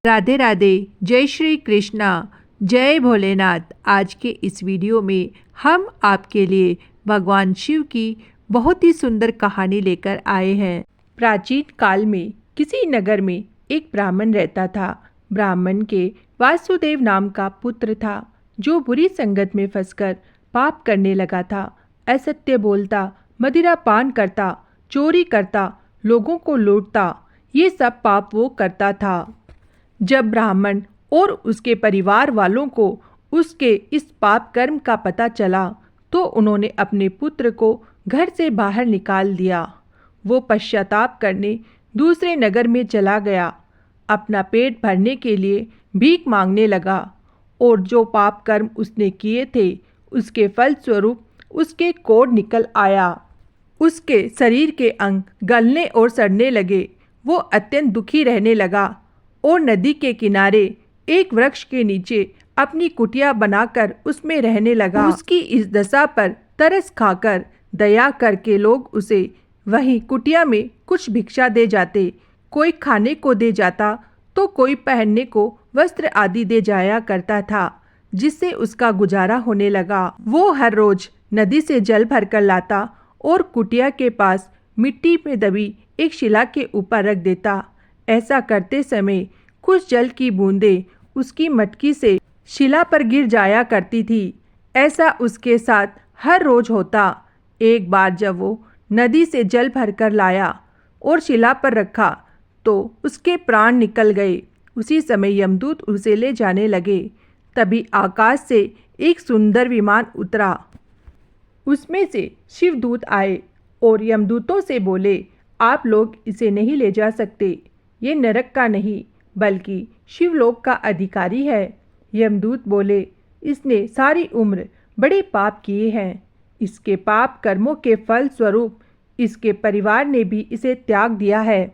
राधे राधे, जय श्री कृष्णा, जय भोलेनाथ। आज के इस वीडियो में हम आपके लिए भगवान शिव की बहुत ही सुंदर कहानी लेकर आए हैं। प्राचीन काल में किसी नगर में एक ब्राह्मण रहता था। ब्राह्मण के वासुदेव नाम का पुत्र था, जो बुरी संगत में फंसकर पाप करने लगा था। असत्य बोलता, मदिरा पान करता, चोरी करता, लोगों को लूटता, ये सब पाप वो करता था। जब ब्राह्मण और उसके परिवार वालों को उसके इस पाप कर्म का पता चला तो उन्होंने अपने पुत्र को घर से बाहर निकाल दिया। वो पश्चाताप करने दूसरे नगर में चला गया। अपना पेट भरने के लिए भीख मांगने लगा और जो पाप कर्म उसने किए थे उसके फल स्वरूप उसके कोढ़ निकल आया। उसके शरीर के अंग गलने और सड़ने लगे। वो अत्यंत दुखी रहने लगा और नदी के किनारे एक वृक्ष के नीचे अपनी कुटिया बनाकर उसमें रहने लगा। उसकी इस दशा पर तरस खाकर दया करके लोग उसे वहीं कुटिया में कुछ भिक्षा दे जाते। कोई खाने को दे जाता तो कोई पहनने को वस्त्र आदि दे जाया करता था, जिससे उसका गुजारा होने लगा। वो हर रोज नदी से जल भरकर लाता और कुटिया के पास मिट्टी में दबी एक शिला के ऊपर रख देता। ऐसा करते समय कुछ जल की बूंदें उसकी मटकी से शिला पर गिर जाया करती थी। ऐसा उसके साथ हर रोज होता। एक बार जब वो नदी से जल भरकर लाया और शिला पर रखा तो उसके प्राण निकल गए। उसी समय यमदूत उसे ले जाने लगे। तभी आकाश से एक सुंदर विमान उतरा। उसमें से शिवदूत आए और यमदूतों से बोले, आप लोग इसे नहीं ले जा सकते। ये नरक का नहीं बल्कि शिवलोक का अधिकारी है। यमदूत बोले, इसने सारी उम्र बड़े पाप किए हैं। इसके पाप कर्मों के फल स्वरूप इसके परिवार ने भी इसे त्याग दिया है,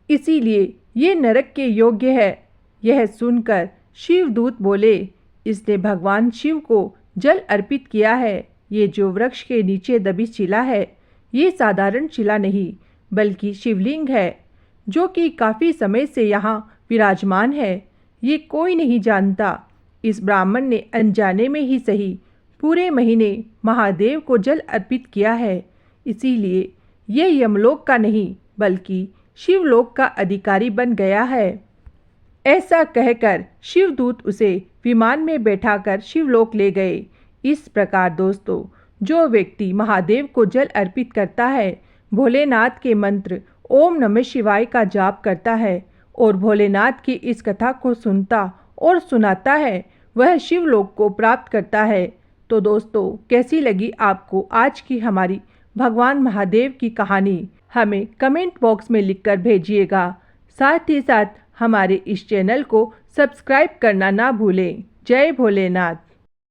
इसीलिए ये नरक के योग्य है। यह सुनकर शिवदूत बोले, इसने भगवान शिव को जल अर्पित किया है। ये जो वृक्ष के नीचे दबी शिला है, ये साधारण शिला नहीं बल्कि शिवलिंग है, जो कि काफ़ी समय से यहाँ विराजमान है। ये कोई नहीं जानता। इस ब्राह्मण ने अनजाने में ही सही पूरे महीने महादेव को जल अर्पित किया है, इसीलिए ये यमलोक का नहीं बल्कि शिवलोक का अधिकारी बन गया है। ऐसा कहकर शिवदूत उसे विमान में बैठाकर शिवलोक ले गए। इस प्रकार दोस्तों, जो व्यक्ति महादेव को जल अर्पित करता है, भोलेनाथ के मंत्र ओम नमः शिवाय का जाप करता है और भोलेनाथ की इस कथा को सुनता और सुनाता है, वह शिवलोक को प्राप्त करता है। तो दोस्तों, कैसी लगी आपको आज की हमारी भगवान महादेव की कहानी? हमें कमेंट बॉक्स में लिखकर भेजिएगा। साथ ही साथ हमारे इस चैनल को सब्सक्राइब करना ना भूलें। जय भोलेनाथ।